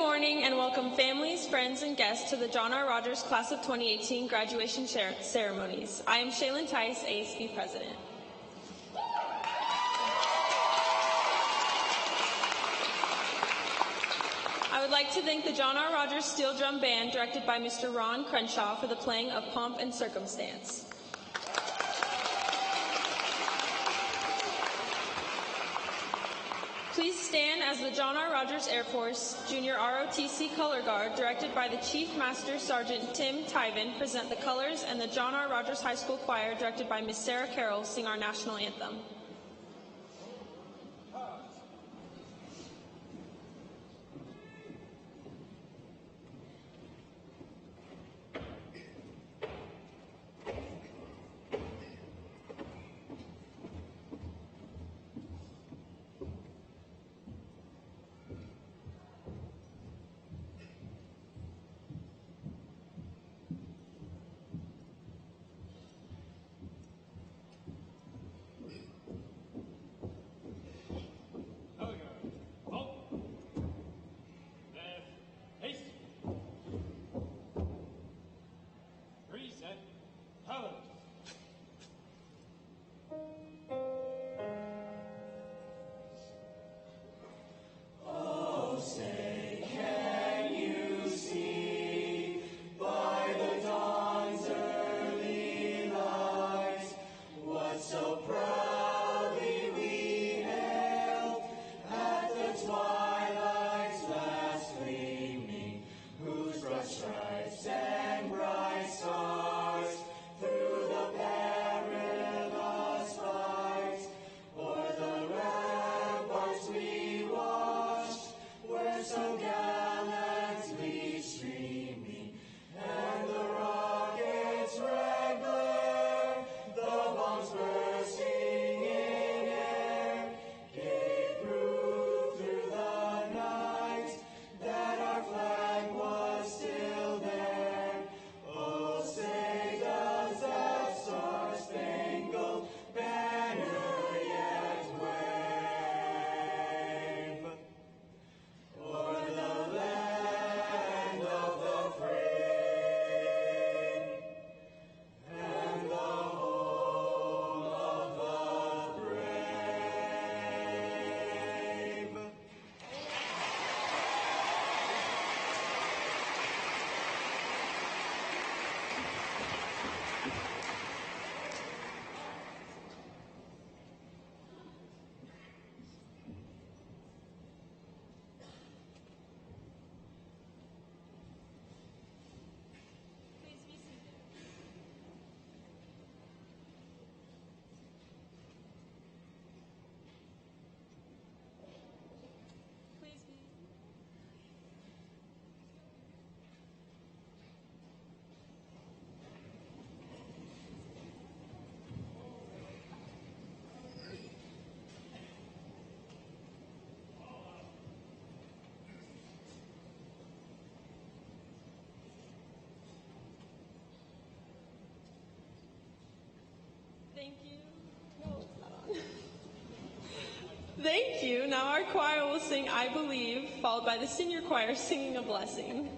morning and welcome families, friends, and guests to the John R. Rogers Class of 2018 graduation ceremonies. I am Shaylin Tice, ASB President. I would like to thank the John R. Rogers Steel Drum Band, directed by Mr. Ron Crenshaw, for the playing of Pomp and Circumstance. Please stand as the John R. Rogers Air Force Junior ROTC Color Guard, directed by the Chief Master Sergeant Tim Tyven, present the colors, and the John R. Rogers High School Choir, directed by Miss Sarah Carroll, sing our national anthem. Thank you. No, it's not on. Thank you. Now our choir will sing I Believe, followed by the senior choir singing a blessing.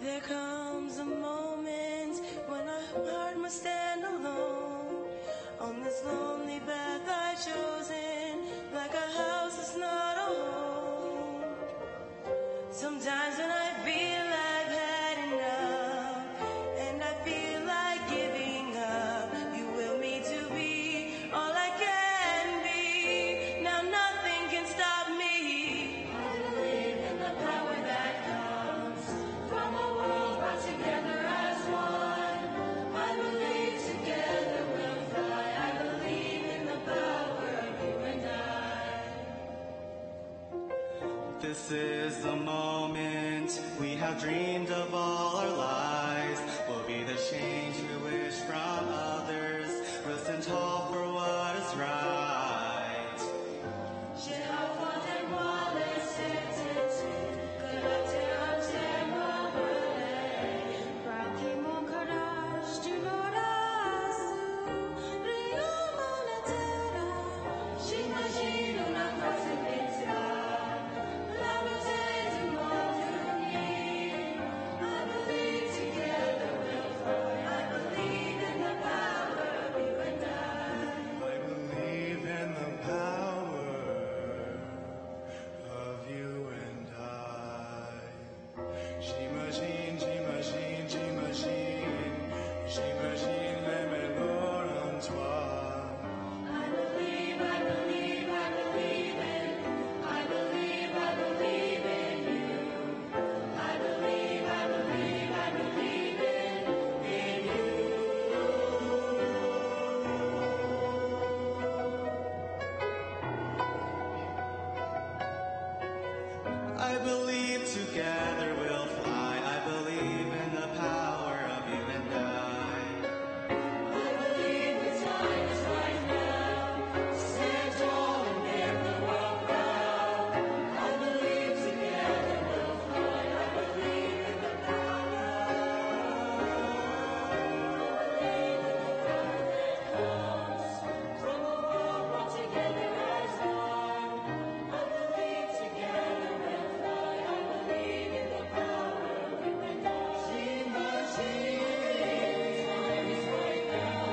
There comes a moment when our heart must stand alone on this lonely path I've chosen, like a house that's not a home. Sometimes when I feel I've had enough, and I feel like giving up, you will me to be all I can be. Now nothing can stop me. I believe in the power that comes from a world brought together as one. I believe together we'll fly. I believe in the power of you and I. This is the moment we have dreamed of all our lives. Will be the change we wish from others. We'll stand tall for what is right. I believe together we'll fly. I believe in the power of you and I. I believe the time is right now. Stand tall and make the world proud. I believe together we'll fly. I believe in the power. I believe in the power that comes from a world brought together as one. I believe together we'll fly. I believe in the power of you and I. Sing the time is right now.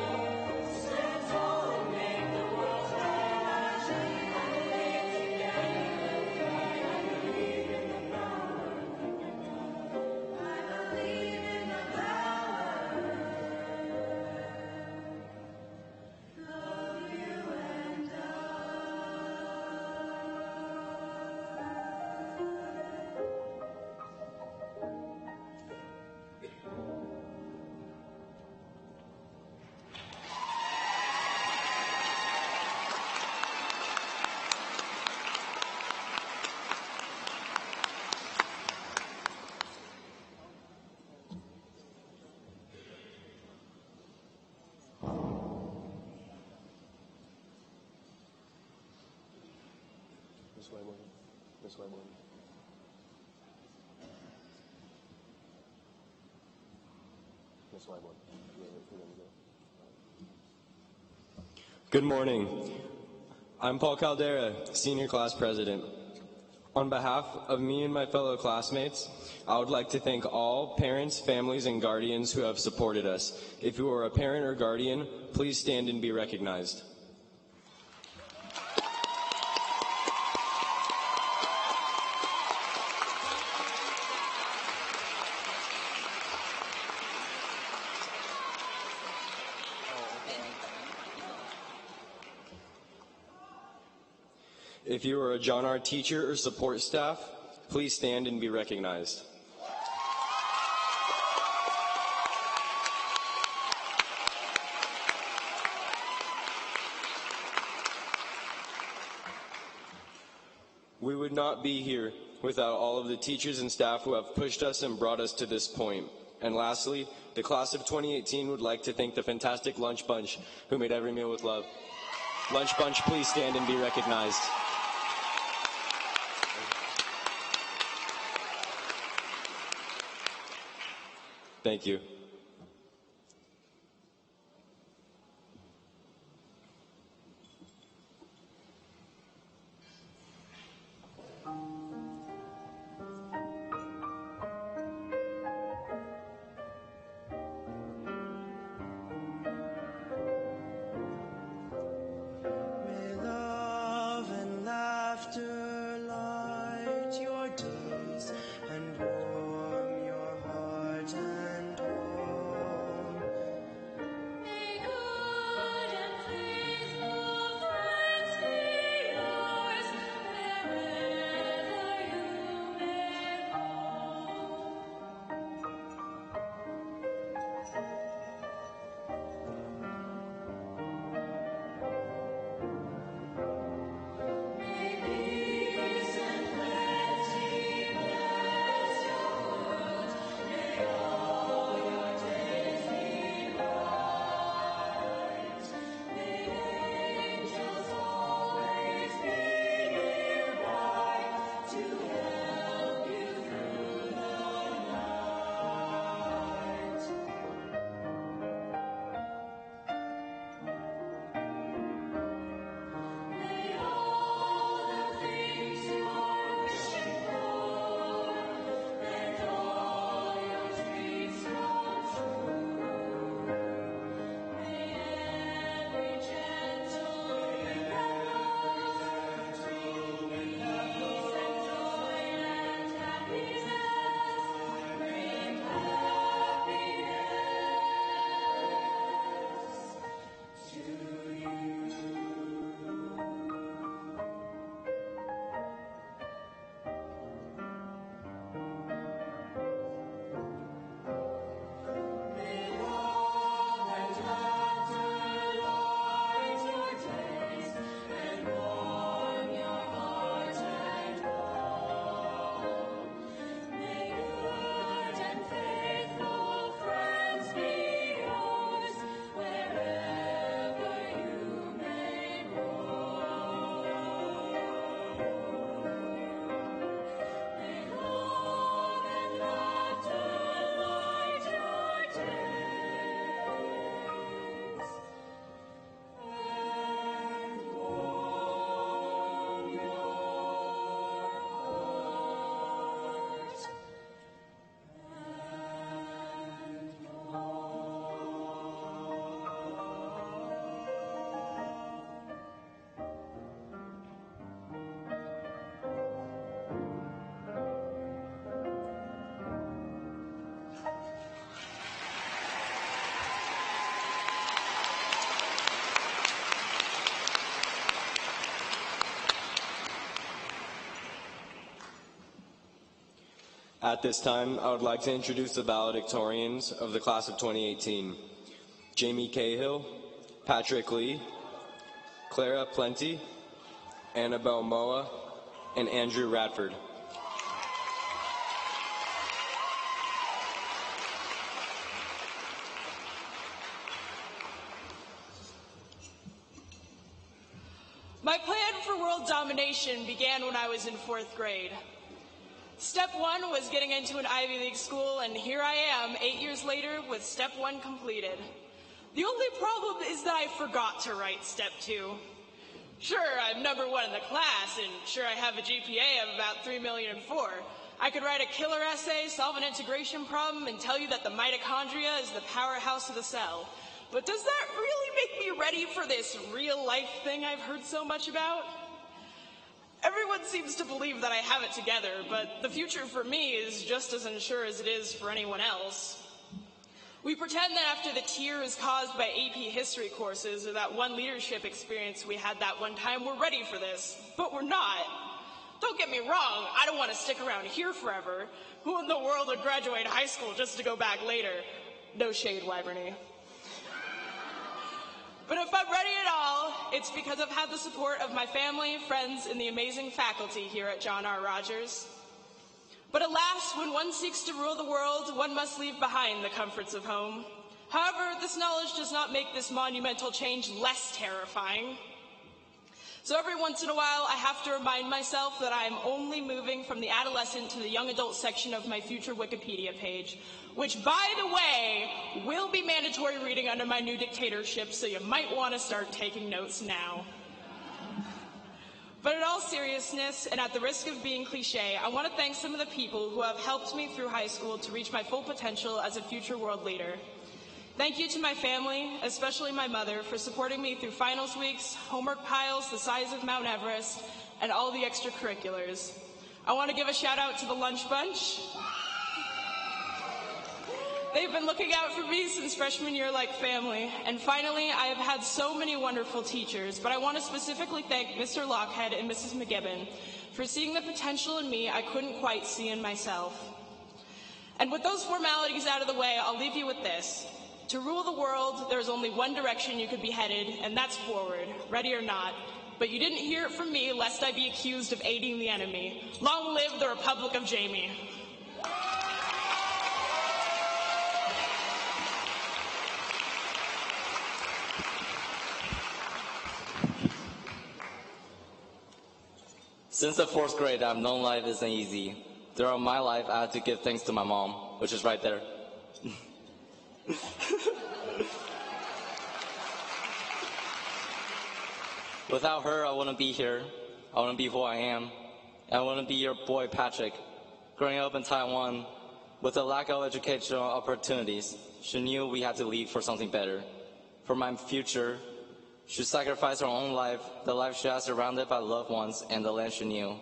Stand tall and make the world proud. I believe together we'll fly. I believe in the power of you and I. I believe in the power of you and I. This way, Morgan. This way, Morgan. This way, Morgan. Good morning. I'm Paul Caldera, Senior Class President. On behalf of me and my fellow classmates, I would like to thank all parents, families, and guardians who have supported us. If you are a parent or guardian, please stand and be recognized. If you are a John R. teacher or support staff, please stand and be recognized. We would not be here without all of the teachers and staff who have pushed us and brought us to this point. And lastly, the class of 2018 would like to thank the fantastic Lunch Bunch who made every meal with love. Lunch Bunch, please stand and be recognized. Thank you. May love and laughter light your days and warm your heart and home. At this time, I would like to introduce the valedictorians of the class of 2018. Jamie Cahill, Patrick Lee, Clara Plenty, Annabelle Moa, and Andrew Radford. My plan for world domination began when I was in 4th grade. Step 1 was getting into an Ivy League school, and here I am 8 years later with step 1 completed. The only problem is that I forgot to write step 2. Sure, I'm number 1 in the class, and sure I have a GPA of about 3,000,004. I could write a killer essay, solve an integration problem, and tell you that the mitochondria is the powerhouse of the cell. But does that really make me ready for this real-life thing I've heard so much about? Everyone seems to believe that I have it together, but the future for me is just as unsure as it is for anyone else. We pretend that after the tear is caused by AP history courses or that one leadership experience we had that one time, we're ready for this, but we're not. Don't get me wrong, I don't want to stick around here forever. Who in the world would graduate high school just to go back later? No shade, Wyverny. But if I'm ready at all, it's because I've had the support of my family, friends, and the amazing faculty here at John R. Rogers. But alas, when one seeks to rule the world, one must leave behind the comforts of home. However, this knowledge does not make this monumental change less terrifying. So every once in a while, I have to remind myself that I am only moving from the adolescent to the young adult section of my future Wikipedia page, which, by the way, will be mandatory reading under my new dictatorship, so you might want to start taking notes now. But in all seriousness, and at the risk of being cliche, I want to thank some of the people who have helped me through high school to reach my full potential as a future world leader. Thank you to my family, especially my mother, for supporting me through finals weeks, homework piles the size of Mount Everest, and all the extracurriculars. I want to give a shout out to the Lunch Bunch. They've been looking out for me since freshman year like family. And finally, I have had so many wonderful teachers, but I want to specifically thank Mr. Lockhead and Mrs. McGibbon for seeing the potential in me I couldn't quite see in myself. And with those formalities out of the way, I'll leave you with this. To rule the world, there's only one direction you could be headed, and that's forward, ready or not. But you didn't hear it from me, lest I be accused of aiding the enemy. Long live the Republic of Jamie. Since the 4th grade, I've known life isn't easy. Throughout my life, I had to give thanks to my mom, which is right there. Without her, I wouldn't be here. I wouldn't be who I am. And I wouldn't be your boy, Patrick. Growing up in Taiwan, with a lack of educational opportunities, she knew we had to leave for something better. For my future, she sacrificed her own life, the life she had surrounded by loved ones, and the land she knew.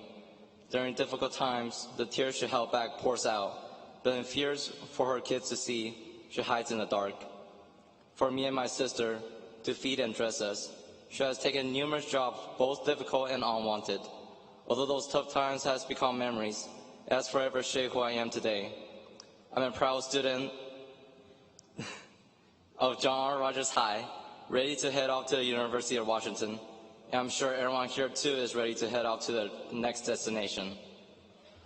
During difficult times, the tears she held back pours out, but in fears for her kids to see, she hides in the dark. For me and my sister, to feed and dress us, she has taken numerous jobs, both difficult and unwanted. Although those tough times has become memories, it has forever shaped who I am today. I'm a proud student of John R. Rogers High, ready to head off to the University of Washington. And I'm sure everyone here too is ready to head off to the next destination.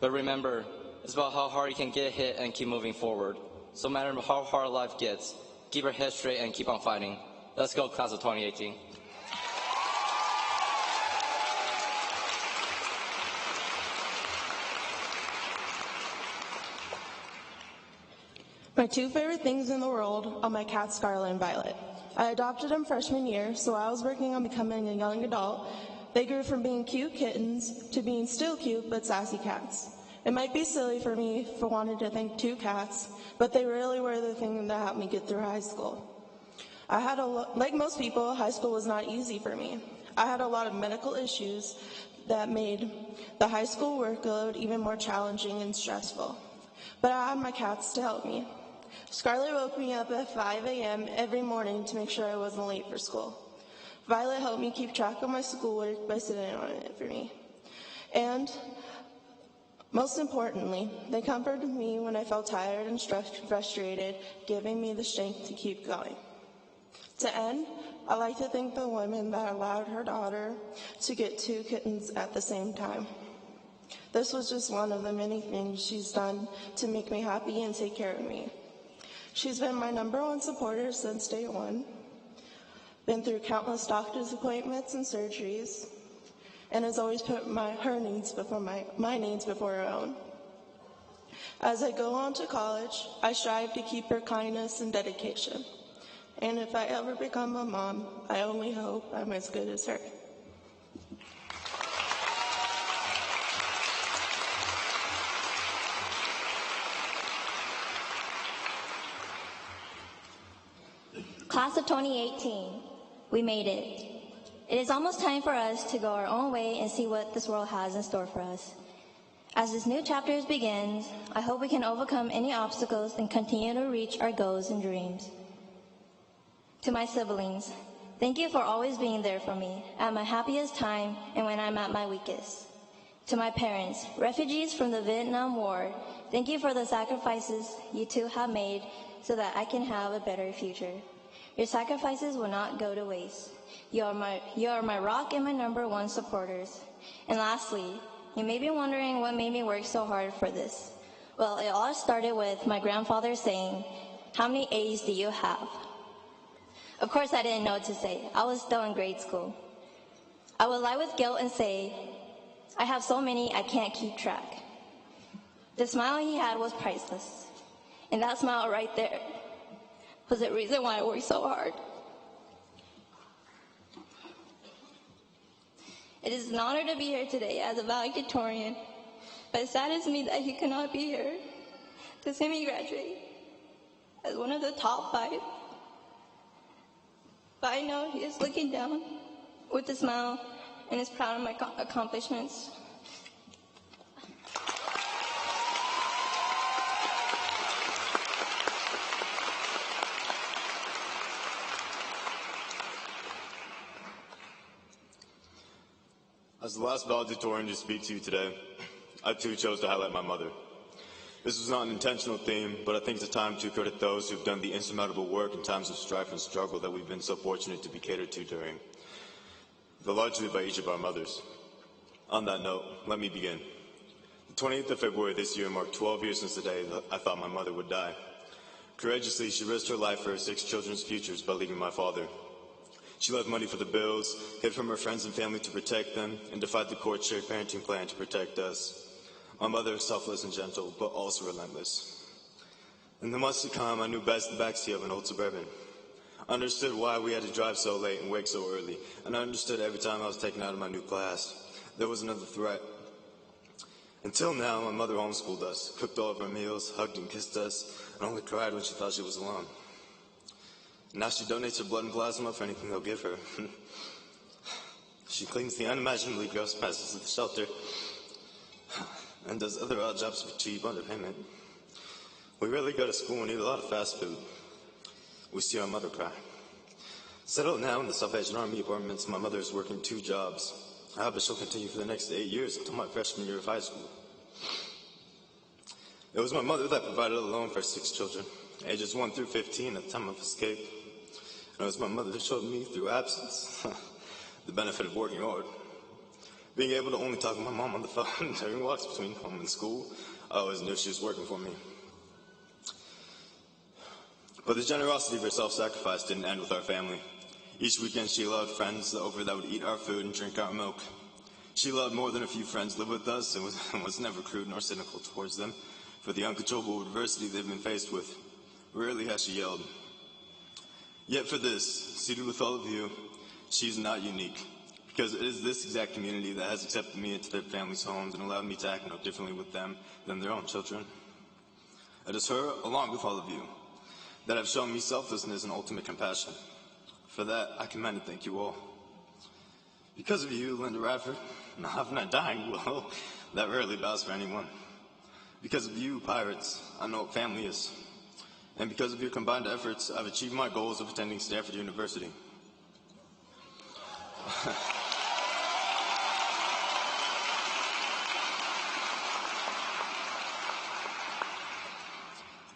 But remember, it's about how hard you can get hit and keep moving forward. So no matter how hard life gets, keep your head straight and keep on fighting. Let's go, class of 2018. My two favorite things in the world are my cats, Scarlet and Violet. I adopted them freshman year, so while I was working on becoming a young adult, they grew from being cute kittens to being still cute but sassy cats. It might be silly for me for wanting to thank two cats, but they really were the thing that helped me get through high school. Like most people, high school was not easy for me. I had a lot of medical issues that made the high school workload even more challenging and stressful. But I had my cats to help me. Scarlet woke me up at 5 a.m. every morning to make sure I wasn't late for school. Violet helped me keep track of my schoolwork by sitting on it for me. And Most importantly, they comforted me when I felt tired and frustrated, giving me the strength to keep going. To end, I'd like to thank the woman that allowed her daughter to get 2 kittens at the same time. This was just one of the many things she's done to make me happy and take care of me. She's been my #1 supporter since day one, been through countless doctor's appointments and surgeries, and has always put her needs before my needs before her own. As I go on to college, I strive to keep her kindness and dedication. And if I ever become a mom, I only hope I'm as good as her. Class of 2018, we made it. It is almost time for us to go our own way and see what this world has in store for us. As this new chapter begins, I hope we can overcome any obstacles and continue to reach our goals and dreams. To my siblings, thank you for always being there for me at my happiest time and when I'm at my weakest. To my parents, refugees from the Vietnam War, thank you for the sacrifices you two have made so that I can have a better future. Your sacrifices will not go to waste. You are my rock and my #1 supporters. And lastly, you may be wondering what made me work so hard for this. Well, it all started with my grandfather saying, "How many A's do you have?" Of course, I didn't know what to say. I was still in grade school. I would lie with guilt and say, "I have so many, I can't keep track." The smile he had was priceless. And that smile right there was the reason why I worked so hard. It is an honor to be here today as a valedictorian, but it saddens me that he could not be here to see me graduate as one of the top 5. But I know he is looking down with a smile and is proud of my accomplishments. As the last valedictorian to speak to you today, I too chose to highlight my mother. This was not an intentional theme, but I think it's a time to credit those who've done the insurmountable work in times of strife and struggle that we've been so fortunate to be catered to during, though largely by each of our mothers. On that note, let me begin. The 28th of February this year marked 12 years since the day that I thought my mother would die. Courageously, she risked her life for her 6 children's futures by leaving my father. She left money for the bills, hid from her friends and family to protect them, and defied the court's shared parenting plan to protect us. My mother is selfless and gentle, but also relentless. In the months to come, I knew best the backseat of an old Suburban. I understood why we had to drive so late and wake so early, and I understood every time I was taken out of my new class, there was another threat. Until now, my mother homeschooled us, cooked all of our meals, hugged and kissed us, and only cried when she thought she was alone. Now she donates her blood and plasma for anything they'll give her. She cleans the unimaginably gross messes of the shelter and does other odd jobs for cheap underpayment. We rarely go to school and eat a lot of fast food. We see our mother cry. Settled now in the Salvation Army apartments, my mother is working 2 jobs. I hope she'll continue for the next 8 years until my freshman year of high school. It was my mother that provided a loan for 6 children, ages 1 through 15 at the time of escape. And it was my mother that showed me through absence the benefit of working hard. Being able to only talk to my mom on the phone during walks between home and school, I always knew she was working for me. But the generosity of her self-sacrifice didn't end with our family. Each weekend she allowed friends over that would eat our food and drink our milk. She allowed more than a few friends live with us and was never crude nor cynical towards them for the uncontrollable adversity they've been faced with. Rarely has she yelled. Yet for this, seated with all of you, she's not unique, because it is this exact community that has accepted me into their families' homes and allowed me to act no differently with them than their own children. It is her, along with all of you, that have shown me selflessness and ultimate compassion. For that, I commend and thank you all. Because of you, Linda Radford, I'm not dying, well, that rarely bows for anyone. Because of you, Pirates, I know what family is. And because of your combined efforts, I've achieved my goals of attending Stanford University.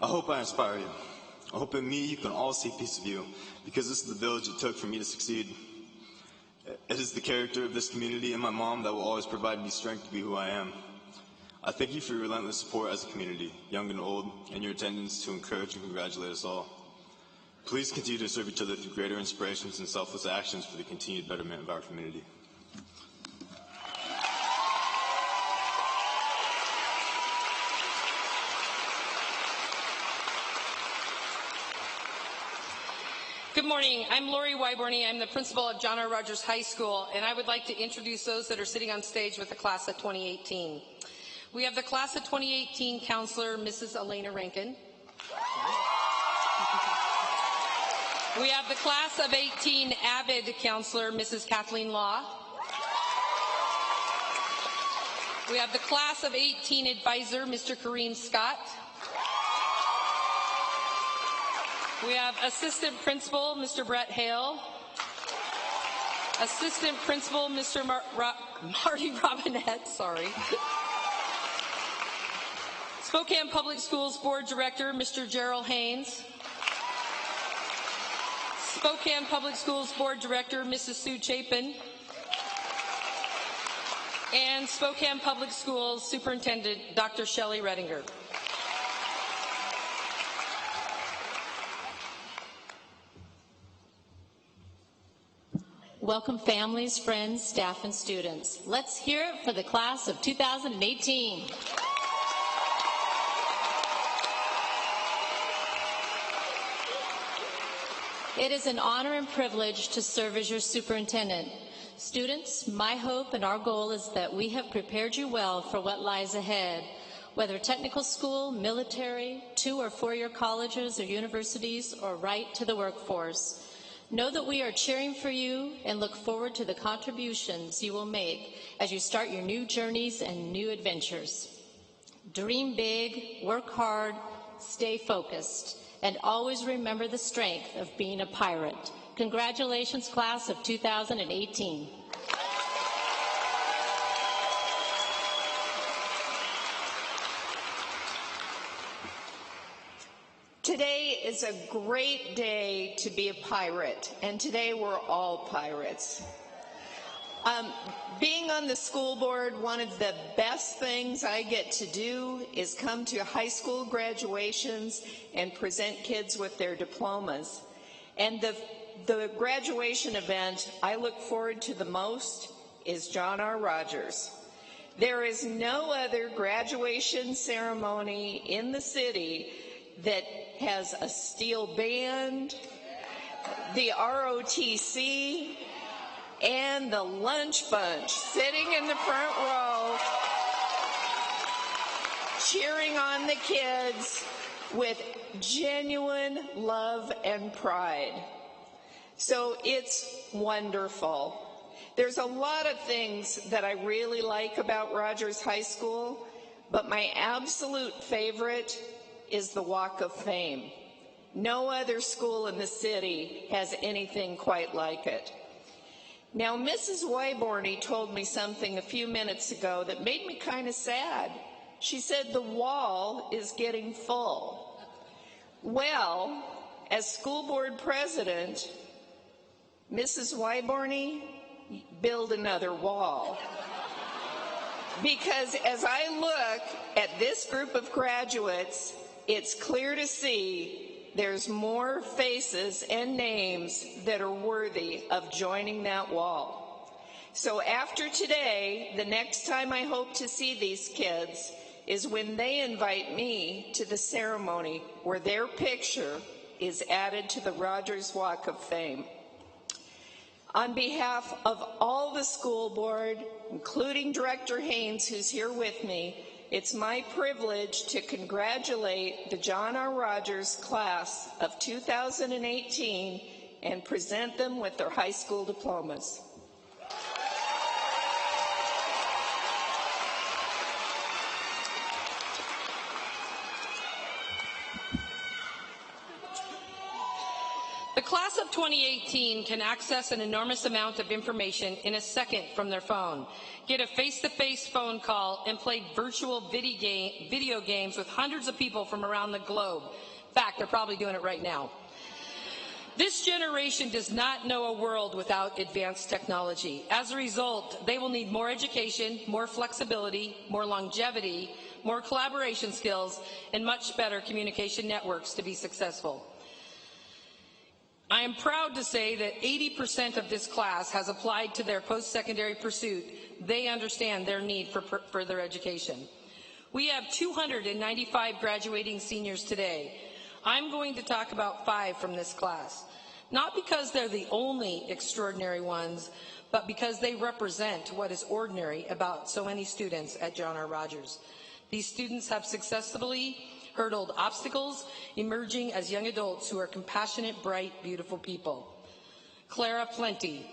I hope I inspire you. I hope in me you can all see a piece of you, because this is the village it took for me to succeed. It is the character of this community and my mom that will always provide me strength to be who I am. I thank you for your relentless support as a community, young and old, and your attendance to encourage and congratulate us all. Please continue to serve each other through greater inspirations and selfless actions for the continued betterment of our community. Good morning. I'm Lori Wyborny. I'm the principal of John R. Rogers High School, and I would like to introduce those that are sitting on stage with the class of 2018. We have the class of 2018 counselor, Mrs. Elena Rankin. We have the class of 18 AVID counselor, Mrs. Kathleen Law. We have the class of 18 advisor, Mr. Kareem Scott. We have assistant principal, Mr. Brett Hale. Assistant principal, Mr. Marty Robinette, sorry. Spokane Public Schools Board Director, Mr. Gerald Haynes. Spokane Public Schools Board Director, Mrs. Sue Chapin. And Spokane Public Schools Superintendent, Dr. Shelley Redinger. Welcome families, friends, staff, and students. Let's hear it for the class of 2018. It is an honor and privilege to serve as your superintendent. Students, my hope and our goal is that we have prepared you well for what lies ahead, whether technical school, military, 2- or 4-year colleges or universities, or right to the workforce. Know that we are cheering for you and look forward to the contributions you will make as you start your new journeys and new adventures. Dream big, work hard, stay focused, and always remember the strength of being a pirate. Congratulations, class of 2018. Today is a great day to be a pirate, and today we're all pirates. Being on the school board, one of the best things I get to do is come to high school graduations and present kids with their diplomas. And the graduation event I look forward to the most is John R. Rogers. There is no other graduation ceremony in the city that has a steel band, the ROTC, and the lunch bunch sitting in the front row, cheering on the kids with genuine love and pride. So it's wonderful. There's a lot of things that I really like about Rogers High School, but my absolute favorite is the Walk of Fame. No other school in the city has anything quite like it. Now, Mrs. Wyborny told me something a few minutes ago that made me kind of sad. She said the wall is getting full. Well, as school board president, Mrs. Wyborny, build another wall. Because as I look at this group of graduates, it's clear to see there's more faces and names that are worthy of joining that wall. So after today, the next time I hope to see these kids is when they invite me to the ceremony where their picture is added to the Rogers Walk of Fame. On behalf of all the school board, including Director Haynes, who's here with me, it's my privilege to congratulate the John R. Rogers class of 2018 and present them with their high school diplomas. The class of 2018 can access an enormous amount of information in a second from their phone, get a face-to-face phone call, and play virtual video games with hundreds of people from around the globe. In fact, they're probably doing it right now. This generation does not know a world without advanced technology. As a result, they will need more education, more flexibility, more longevity, more collaboration skills, and much better communication networks to be successful. I am proud to say that 80% of this class has applied to their post-secondary pursuit. They understand their need for further education. We have 295 graduating seniors today. I'm going to talk about 5 from this class, not because they're the only extraordinary ones, but because they represent what is ordinary about so many students at John R. Rogers. These students have successfully hurdled obstacles, emerging as young adults who are compassionate, bright, beautiful people. Clara Plenty.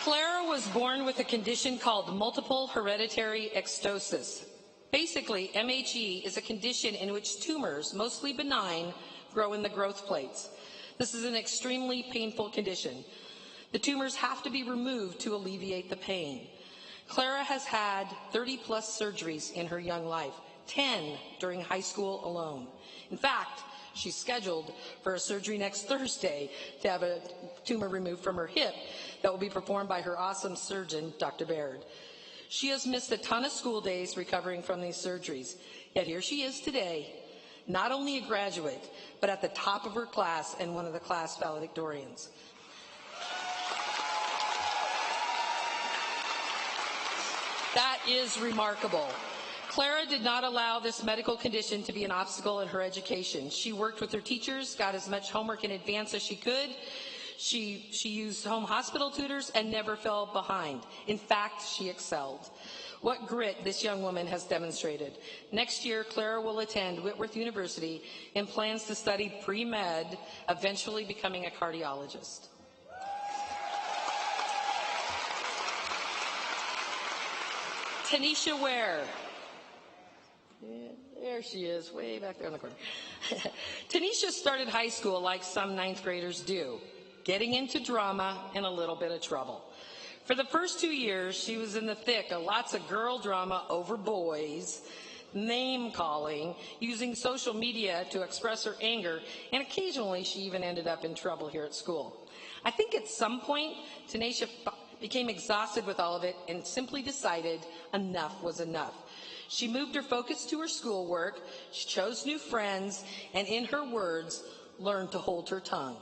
Clara was born with a condition called multiple hereditary ectosis. Basically, MHE is a condition in which tumors, mostly benign, grow in the growth plates. This is an extremely painful condition. The tumors have to be removed to alleviate the pain. Clara has had 30-plus surgeries in her young life, 10 during high school alone. In fact, she's scheduled for a surgery next Thursday to have a tumor removed from her hip that will be performed by her awesome surgeon, Dr. Baird. She has missed a ton of school days recovering from these surgeries, yet here she is today, not only a graduate, but at the top of her class and one of the class valedictorians. That is remarkable. Clara did not allow this medical condition to be an obstacle in her education. She worked with her teachers, got as much homework in advance as she could. She used home hospital tutors and never fell behind. In fact, she excelled. What grit this young woman has demonstrated. Next year, Clara will attend Whitworth University and plans to study pre-med, eventually becoming a cardiologist. Tanisha Ware. There she is, way back there in the corner. Tanisha started high school like some ninth graders do, getting into drama and a little bit of trouble. For the first 2 years, she was in the thick of lots of girl drama over boys, name-calling, using social media to express her anger, and occasionally she even ended up in trouble here at school. I think at some point, Tanisha became exhausted with all of it and simply decided enough was enough. She moved her focus to her schoolwork, she chose new friends, and in her words, learned to hold her tongue.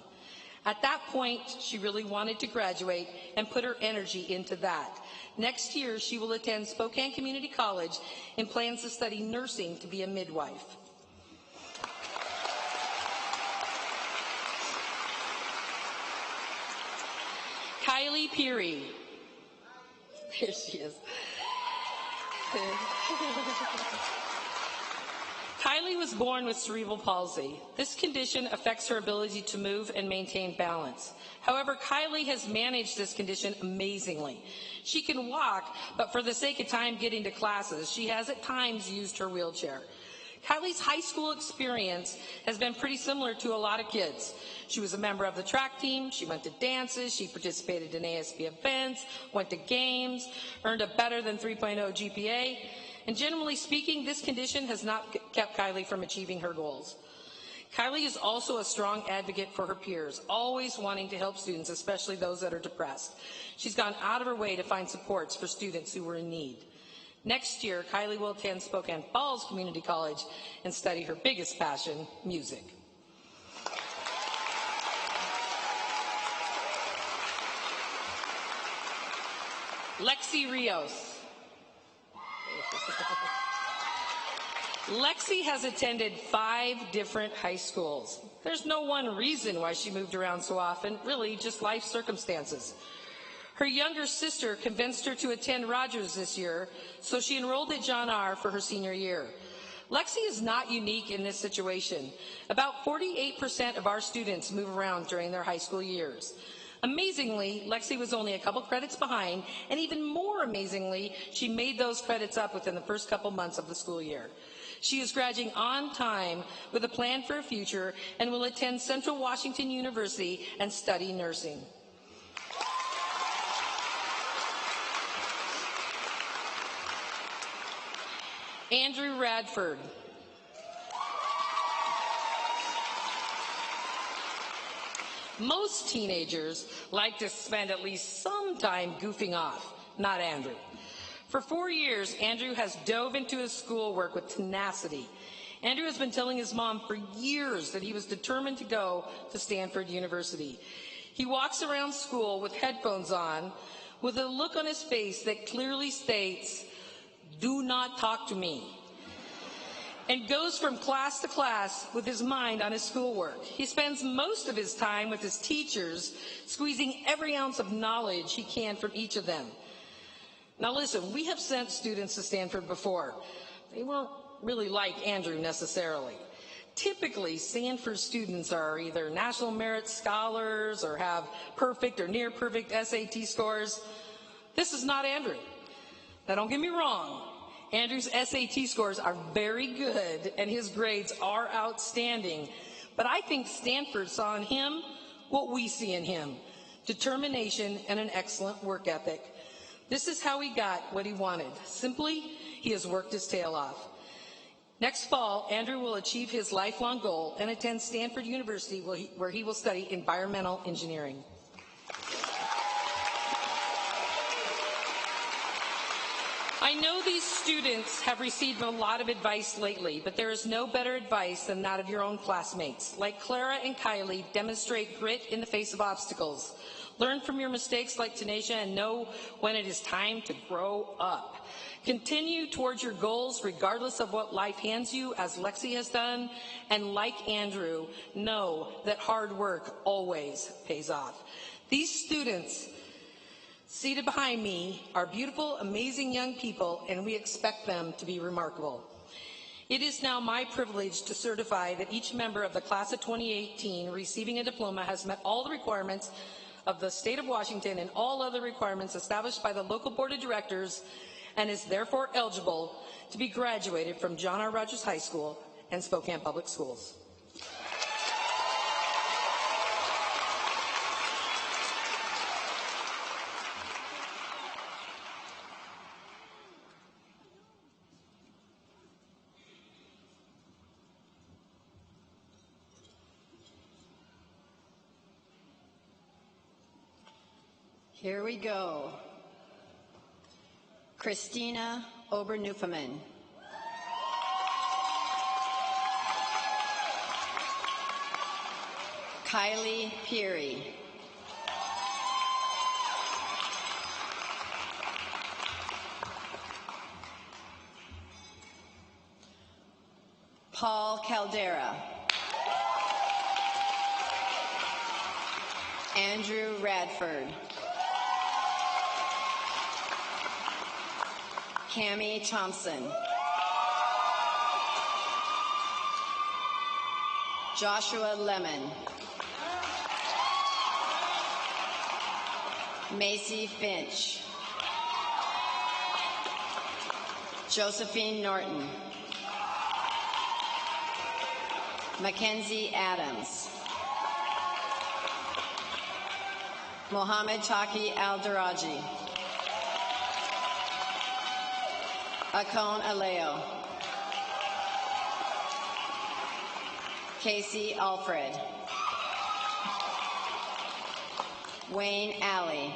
At that point, she really wanted to graduate and put her energy into that. Next year, she will attend Spokane Community College and plans to study nursing to be a midwife. Kylee Peary. There she is. Kylee was born with cerebral palsy. This condition affects her ability to move and maintain balance. However, Kylee has managed this condition amazingly. She can walk, but for the sake of time getting to classes, she has at times used her wheelchair. Kylie's high school experience has been pretty similar to a lot of kids. She was a member of the track team, she went to dances, she participated in ASB events, went to games, earned a better than 3.0 GPA, and generally speaking, this condition has not kept Kylee from achieving her goals. Kylee is also a strong advocate for her peers, always wanting to help students, especially those that are depressed. She's gone out of her way to find supports for students who were in need. Next year, Kylee will attend Spokane Falls Community College and study her biggest passion, music. Lexy Rios. Lexy has attended 5 different high schools. There's no one reason why she moved around so often, really just life circumstances. Her younger sister convinced her to attend Rogers this year, so she enrolled at John R. for her senior year. Lexy is not unique in this situation. About 48% of our students move around during their high school years. Amazingly, Lexy was only a couple credits behind, and even more amazingly, she made those credits up within the first couple months of the school year. She is graduating on time with a plan for a future and will attend Central Washington University and study nursing. Andrew Radford. Most teenagers like to spend at least some time goofing off, not Andrew. For 4 years, Andrew has dove into his schoolwork with tenacity. Andrew has been telling his mom for years that he was determined to go to Stanford University. He walks around school with headphones on, with a look on his face that clearly states, "Do not talk to me," and goes from class to class with his mind on his schoolwork. He spends most of his time with his teachers, squeezing every ounce of knowledge he can from each of them. Now listen, we have sent students to Stanford before. They weren't really like Andrew necessarily. Typically, Stanford students are either National Merit Scholars or have perfect or near perfect SAT scores. This is not Andrew. Now don't get me wrong. Andrew's SAT scores are very good and his grades are outstanding, but I think Stanford saw in him what we see in him: determination and an excellent work ethic. This is how he got what he wanted. Simply, he has worked his tail off. Next fall, Andrew will achieve his lifelong goal and attend Stanford University, where he will study environmental engineering. I know these students have received a lot of advice lately, but there is no better advice than that of your own classmates. Like Clara and Kylee, demonstrate grit in the face of obstacles. Learn from your mistakes like Tanisha and know when it is time to grow up. Continue towards your goals regardless of what life hands you, as Lexy has done, and like Andrew, know that hard work always pays off. These students seated behind me are beautiful, amazing young people, and we expect them to be remarkable. It is now my privilege to certify that each member of the class of 2018 receiving a diploma has met all the requirements of the state of Washington and all other requirements established by the local board of directors, and is therefore eligible to be graduated from John R. Rogers High School and Spokane Public Schools. Here we go. Christina Ober-Newfomen. Kylee Peary. Paul Caldera. Andrew Radford. Cammie Thompson. Joshua Lemon. Macy Finch. Josephine Norton. Mackenzie Adams. Mohammed Taki Al-Daraji. Akon Aleo. Casey Alfred. Wayne Alley.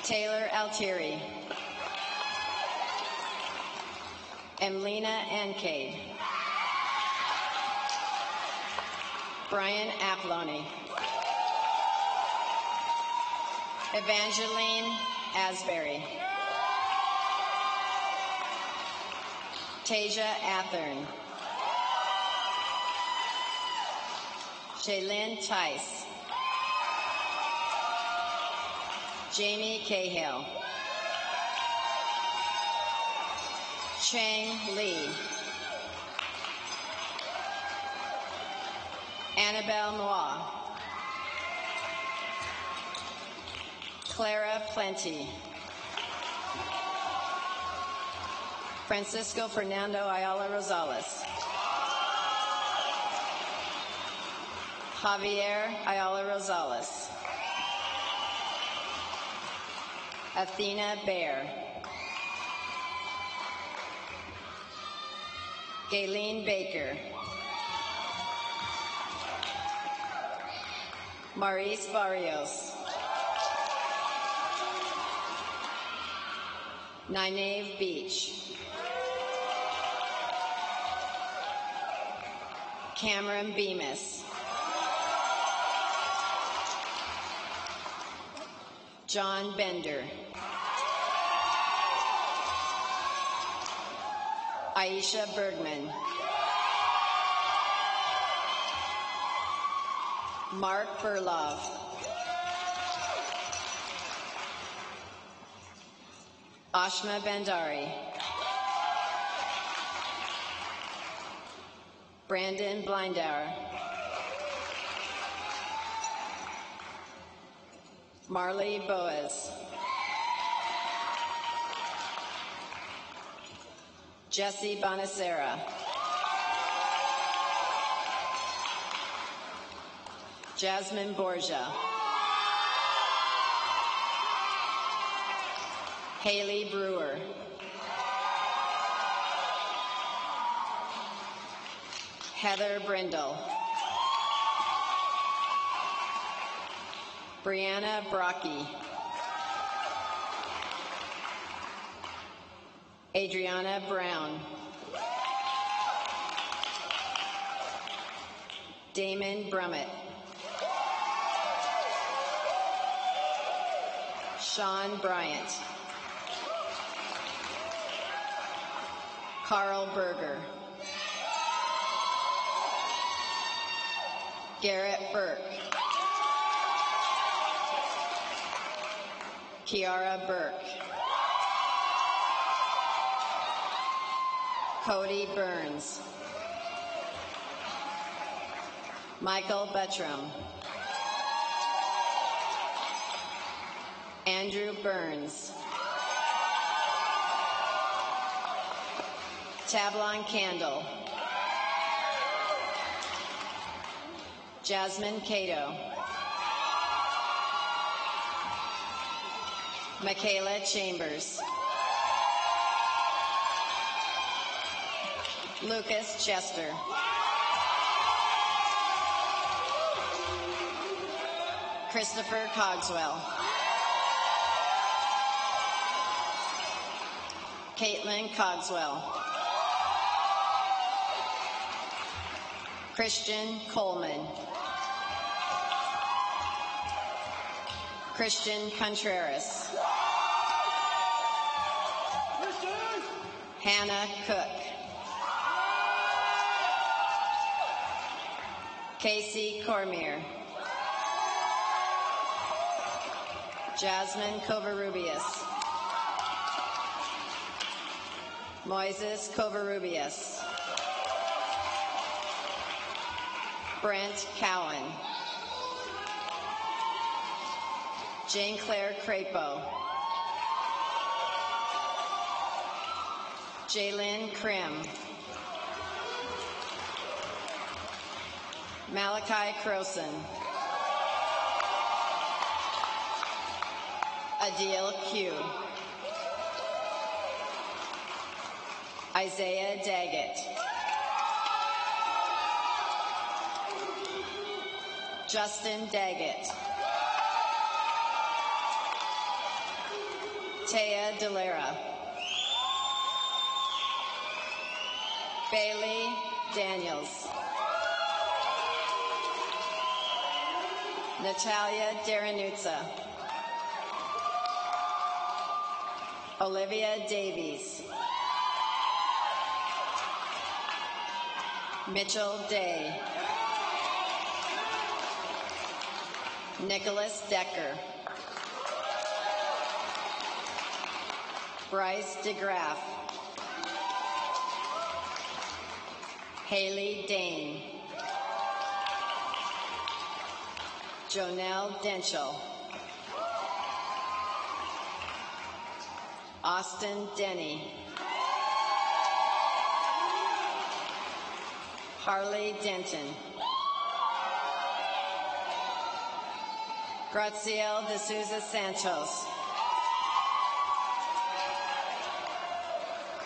Taylor Altieri. Emlina Ancade. Brian Aploni. Evangeline Asbury. Tasia Athern. Shaylin Tice. Jamie Cahill. Chang Lee. Annabelle Noir. Clara Plenty. Francisco Fernando Ayala Rosales. Javier Ayala Rosales. Athena Baer. Gayleen Baker. Maurice Barrios. Nineve Beach. Cameron Bemis. John Bender. Aisha Bergman. Mark Burlov. Ashma Bandari. Brandon Blindauer. Marley Boaz. Jesse Bonacera. Jasmine Borgia. Haley Brewer. Heather Brindle. Brianna Brocky. Adriana Brown. Damon Brummett. Sean Bryant. Carl Berger. Garrett Burke. Kiara Burke. Cody Burns. Michael Buttram. Andrew Burns. Tablon Candle. Jasmine Cato. Michaela Chambers. Lucas Chester. Christopher Cogswell. Caitlin Cogswell. Christian Coleman. Christian Contreras. Hannah Cook. Casey Cormier. Jasmine Covarrubias. Moises Covarrubias. Brent Cowan. Jane Claire Crapo. Jaylyn Krim. Malachi Croson. Adil Q. Isaiah Daggett. Justin Daggett. Taya Delera. Bailey Daniels. Natalia Derenutza. Olivia Davies. Mitchell Day. Nicholas Decker. Bryce DeGraff. Haley Dane. Jonelle Denchel. Austin Denny. Harley Denton. Graciel de Souza Santos.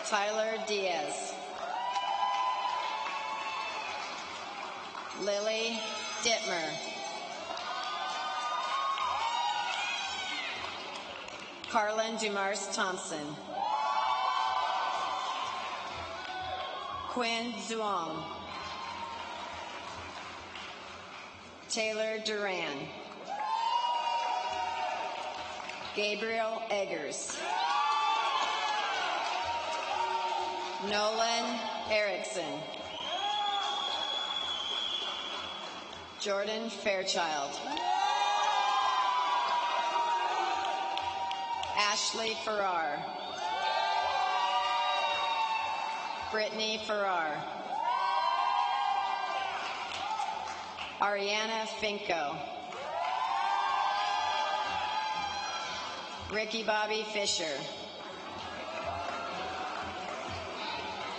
Tyler Diaz. Lily Dittmer. Carlin Dumars Thompson. Quinn Zuong. Taylor Duran. Gabriel Eggers. Nolan Erickson. Jordan Fairchild. Ashley Farrar. Brittany Farrar. Ariana Finko. Ricky Bobby Fisher.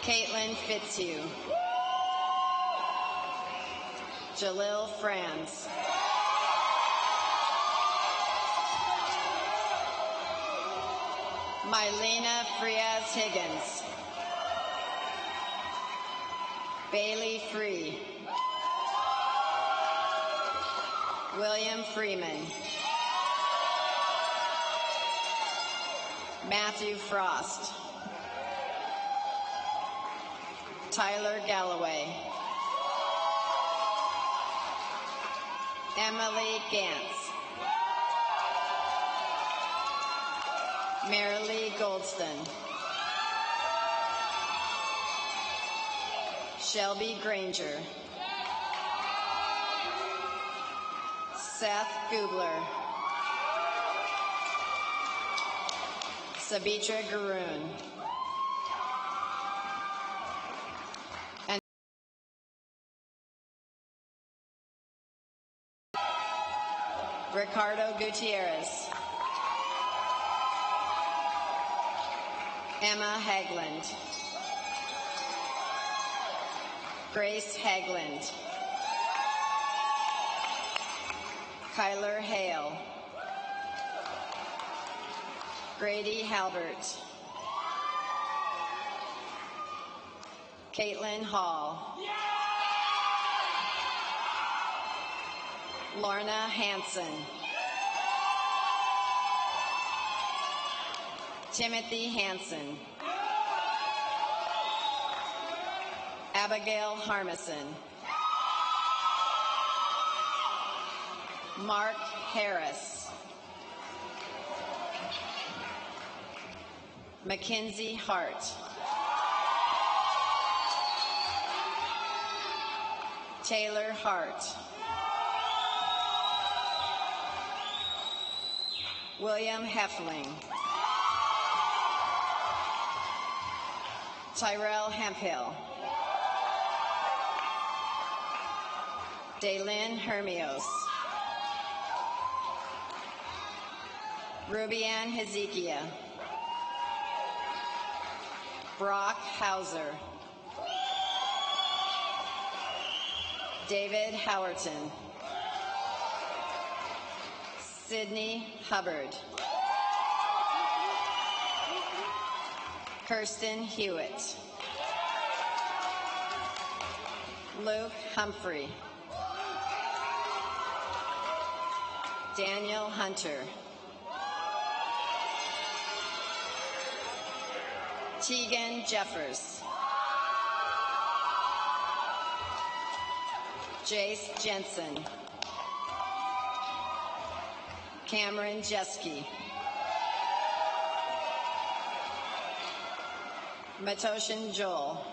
Caitlin Fitzhugh. Jalil Franz. Mylena Frias Higgins. Bailey Free. William Freeman. Matthew Frost. Tyler Galloway. Emily Gantz. Marilee Goldston. Shelby Granger. Seth Gubler. Sabitra Garoon. And Ricardo Gutierrez. Emma Hagland. Grace Hagland. Kyler Hale. Grady Halbert. Caitlin Hall. Lorna Hanson. Timothy Hanson. Abigail Harmison. Mark Harris. Mackenzie Hart. Taylor Hart. William Heffling. Tyrell Hemphill. Daylin Hermios. Rubianne Hezekiah. Brock Hauser. David Howerton. Sydney Hubbard. Kirsten Hewitt. Luke Humphrey. Daniel Hunter. Tegan Jeffers. Jace Jensen. Cameron Jeske. Matoshin Joel.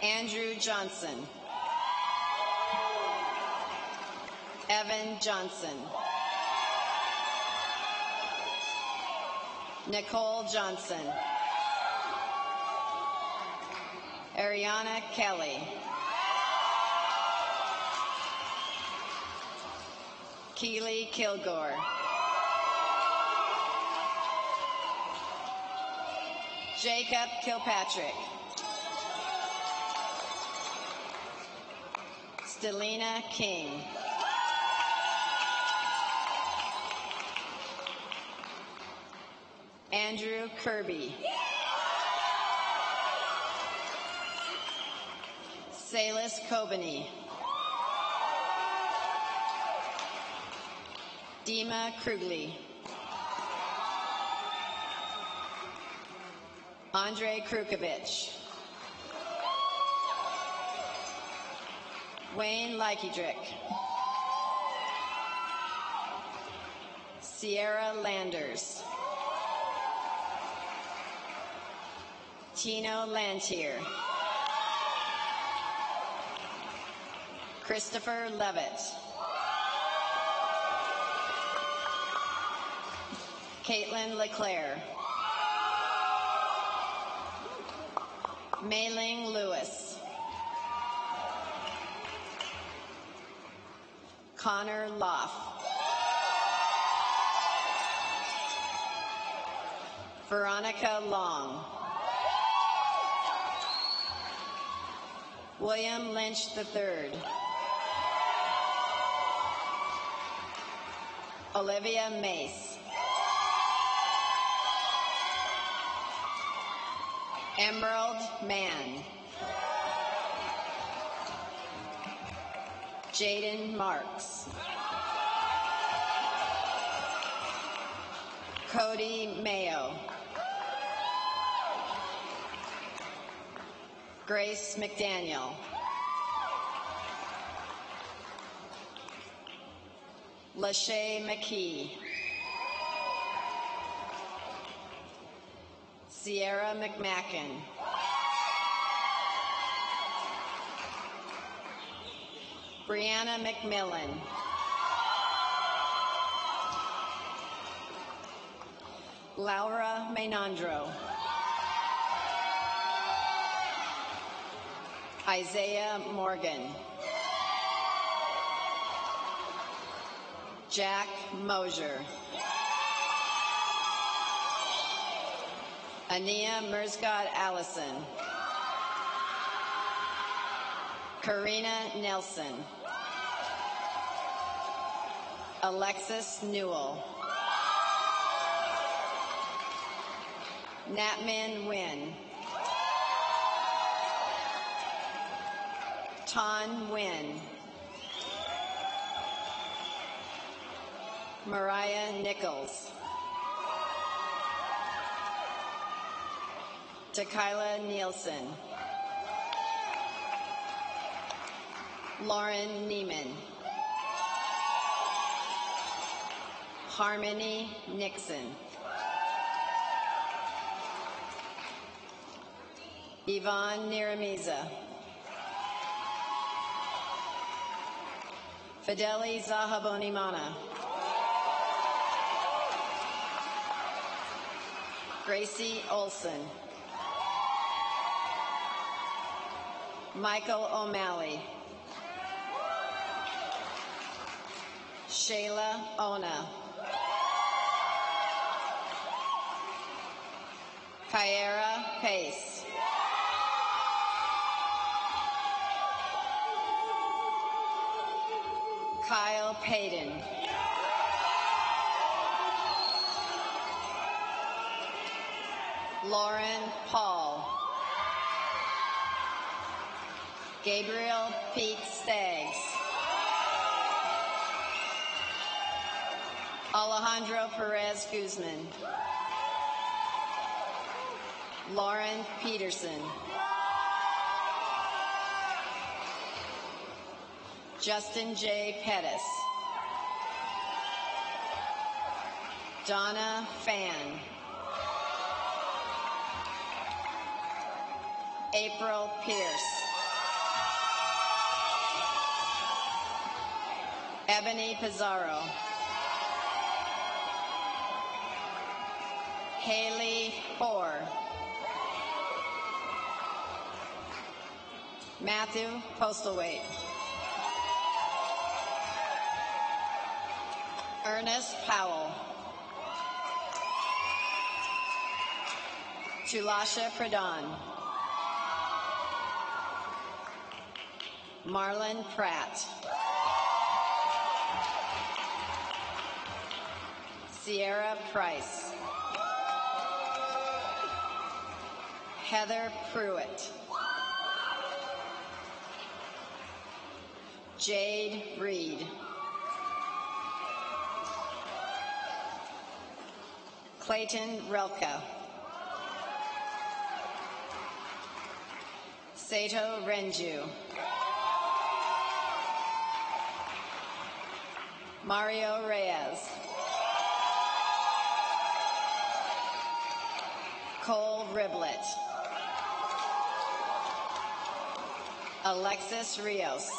Andrew Johnson. Evan Johnson. Nicole Johnson. Ariana Kelly. Keely Kilgore. Jacob Kilpatrick. Stelina King. Andrew Kirby. Salis Kobany. Dima Krugli. Andre Krukovich. Wayne Likydrick. Sierra Landers. Tino Lantier. Christopher Levitt. Caitlin LeClaire. Mei-Ling Lewis. Connor Loff. Veronica Long. William Lynch III. Olivia Mace. Emerald Mann. Jaden Marks. Cody Mayo. Grace McDaniel. Lachey McKee. Sierra McMacken. Brianna McMillan. Laura Mainandro. Isaiah Morgan. Jack Mosier. Ania Merzgott Allison. Karina Nelson. Alexis Newell. Natmin Nguyen. Ton Nguyen. Mariah Nichols. Tequila Nielsen. Lauren Neiman. Harmony Nixon. Yvonne Niramiza. Fideli Zahabonimana. Gracie Olson. Michael O'Malley. Shayla Ona. Kyera Pace. Kyle Payton. Lauren Paul. Gabriel Pete Staggs. Alejandro Perez Guzman. Lauren Peterson. Justin J. Pettis. Donna Fan. April Pierce. Ebony Pizarro. Haley Hoare. Matthew Postlethwaite. Ernest Powell. Chulasha Pradhan. Marlon Pratt. Sierra Price. Heather Pruitt. Jade Reed. Clayton Relka. Sato Renju. Mario Reyes. Cole Riblet. Alexis Rios.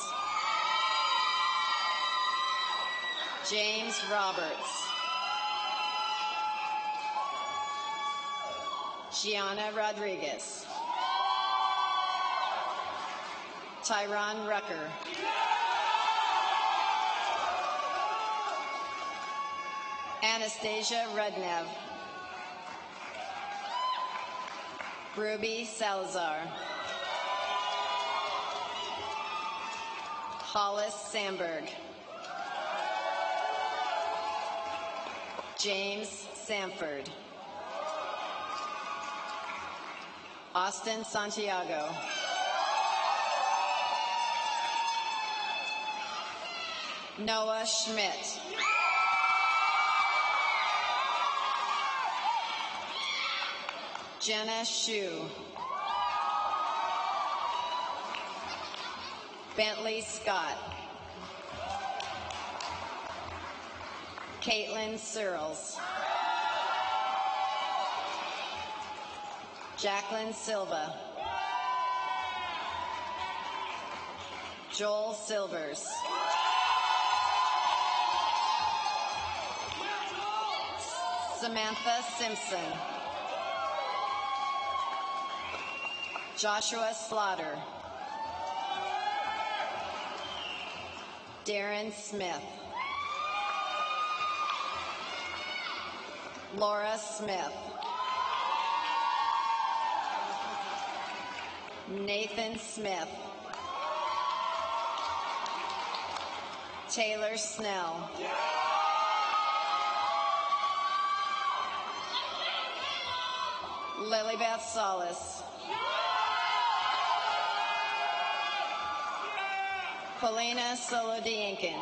James Roberts. Gianna Rodriguez. Tyron Rucker. Anastasia Rudnev. Ruby Salazar. Hollis Sandberg. James Sanford. Austin Santiago. Noah Schmidt. Jenna Shu. Bentley Scott. Caitlin Searles. Jacqueline Silva. Joel Silvers. Samantha Simpson. Joshua Slaughter. Darren Smith. Laura Smith. Nathan Smith. Taylor Snell. Lilybeth Solis. Paulina Solodiankin.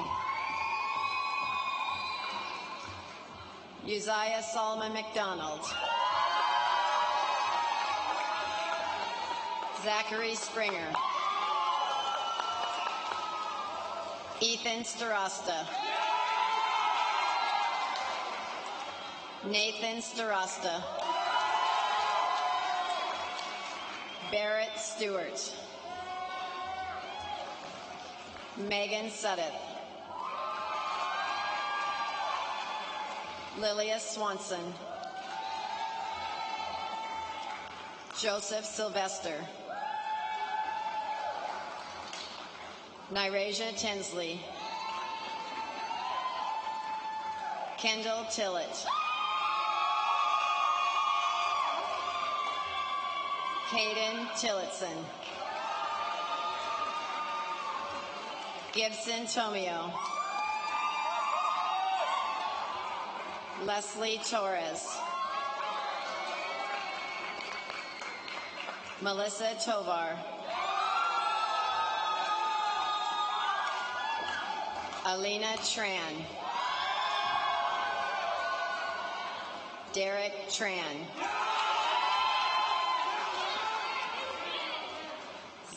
Uzziah Solomon McDonald. Zachary Springer. Ethan Starasta. Nathan Starasta. Barrett Stewart. Megan Suddeth. Lilia Swanson. Joseph Sylvester. Nyrasia Tinsley. Kendall Tillett. Caden Tillotson. Gibson Tomio. Leslie Torres. Melissa Tovar. Alina Tran. Derek Tran.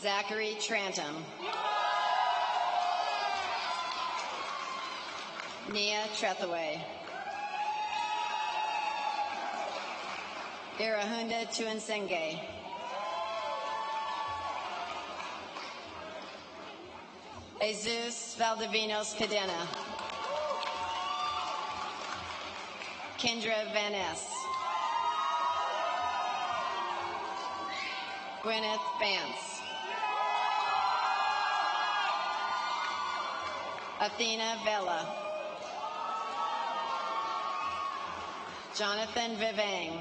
Zachary Trantum. Nia Trethaway. Irahunda Tuansenge. Jesus Valdivinos Cadena. Kendra Van Ness. Gwyneth Vance. Athena Vela. Jonathan Vivang.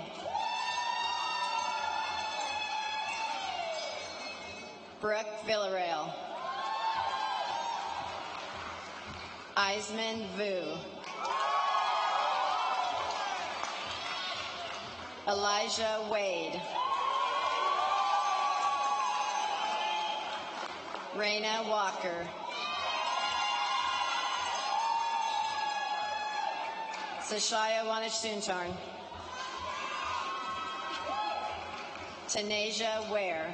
Brooke Villarreal. Eisman Vu. Elijah Wade. Raina Walker. Sashaya Wanishtuntarn. Tanasia Ware.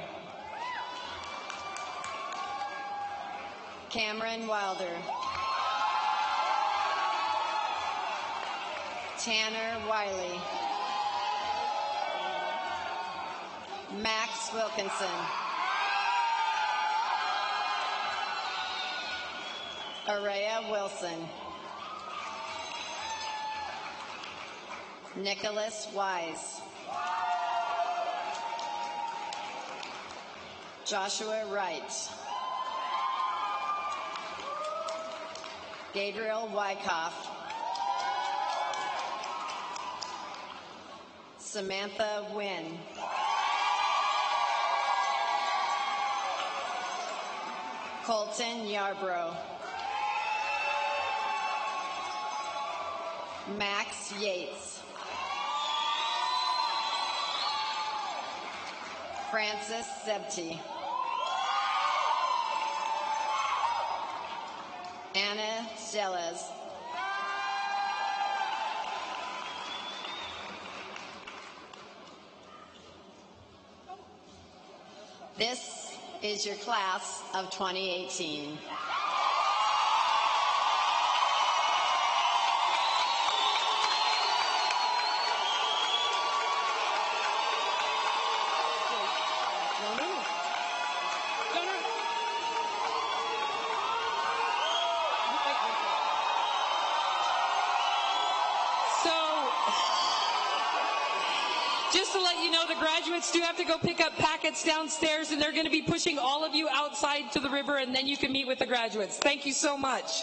Cameron Wilder. Tanner Wiley. Max Wilkinson. Araya Wilson. Nicholas Wise. Joshua Wright. Gabriel Wyckoff. Samantha Wynn. Colton Yarbrough. Max Yates. Francis Sebti. Anna Celes. This is your class of 2018. Just to let you know, the graduates do have to go pick up packets downstairs, and they're going to be pushing all of you outside to the river, and then you can meet with the graduates. Thank you so much.